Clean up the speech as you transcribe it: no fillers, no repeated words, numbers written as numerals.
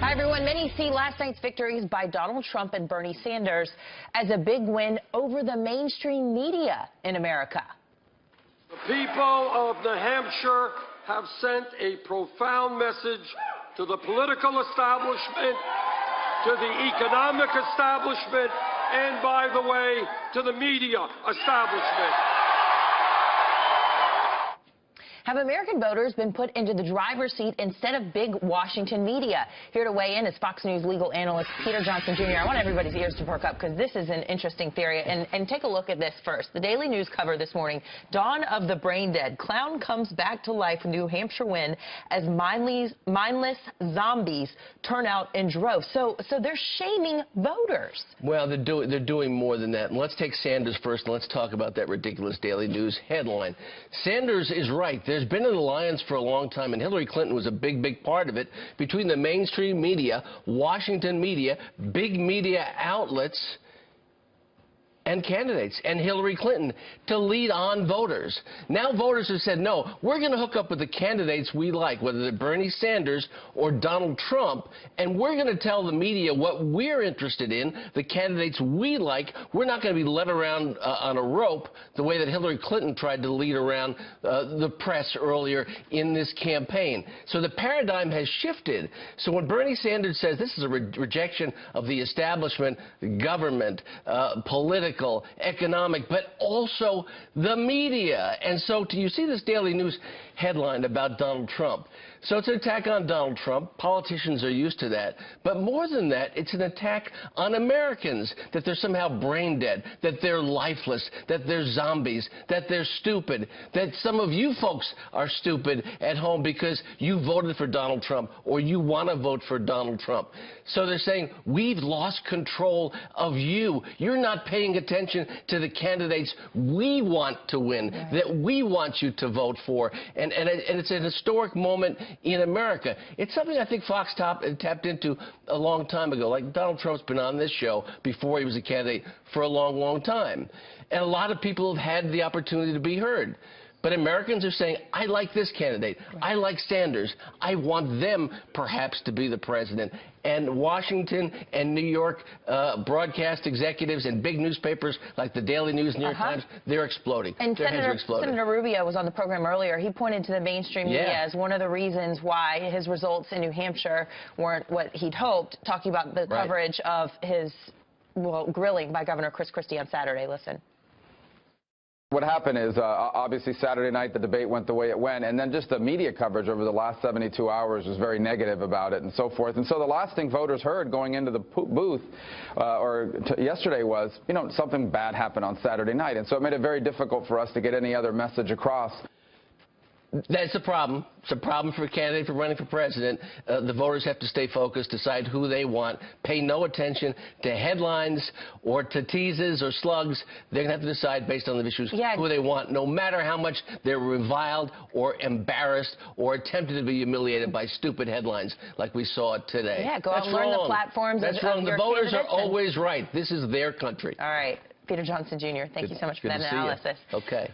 Hi, everyone. Many see last night's victories by Donald Trump and Bernie Sanders as a big win over the mainstream media in America. The people of New Hampshire have sent a profound message to the political establishment, to the economic establishment, and, by the way, to the media establishment. Have American voters been put into the driver's seat instead of big Washington media? Here to weigh in is Fox News legal analyst Peter Johnson, Jr. I want everybody's ears to perk up because this is an interesting theory. And take a look at this first. The Daily News cover this morning, Dawn of the Brain Dead. Clown comes back to life, New Hampshire win as mindless zombies turn out in droves. So they're shaming voters. Well, they're doing more than that. And let's take Sanders first, and let's talk about that ridiculous Daily News headline. Sanders is right. There's been an alliance for a long time, and Hillary Clinton was a big part of it, between the mainstream media, Washington media, big media outlets, and candidates, and Hillary Clinton, to lead on voters. Now voters have said, no, we're going to hook up with the candidates we like, whether they're Bernie Sanders or Donald Trump, and we're going to tell the media what we're interested in, the candidates we like. We're not going to be led around on a rope the way that Hillary Clinton tried to lead around the press earlier in this campaign. So the paradigm has shifted. So when Bernie Sanders says this is a rejection of the establishment, government, political, economic, but also the media. And so you see this Daily News headline about Donald Trump. So it's an attack on Donald Trump. Politicians are used to that. But more than that, it's an attack on Americans, that they're somehow brain dead, that they're lifeless, that they're zombies, that they're stupid, that some of you folks are stupid at home because you voted for Donald Trump or you want to vote for Donald Trump. So they're saying, we've lost control of you. You're not paying attention to the candidates we want to win, that we want you to vote for. And it's an historic moment in America. It's something I think Fox tapped into a long time ago. Like, Donald Trump's been on this show before he was a candidate for a long time. And a lot of people have had the opportunity to be heard. But Americans are saying, I like this candidate. I like Sanders. I want them, perhaps, to be the president. And Washington and New York broadcast executives and big newspapers like the Daily News, New York Times, they're exploding. And their heads are exploding. Senator Rubio was on the program earlier. He pointed to the mainstream media as one of the reasons why his results in New Hampshire weren't what he'd hoped, talking about the coverage of his, grilling by Governor Chris Christie on Saturday. Listen. What happened is, obviously, Saturday night, the debate went the way it went, and then just the media coverage over the last 72 hours was very negative about it and so forth. And so the last thing voters heard going into the booth yesterday was, you know, something bad happened on Saturday night. And so it made it very difficult for us to get any other message across. That's a problem. It's a problem for a candidate for running for president. The voters have to stay focused, decide who they want, pay no attention to headlines or to teases or slugs. They're going to have to decide based on the issues who they want, no matter how much they're reviled or embarrassed or attempted to be humiliated by stupid headlines like we saw today. Yeah, go out and learn the platforms. That's wrong. The voters are always right. This is their country. All right. Peter Johnson, Jr., thank you so much for that analysis. Okay.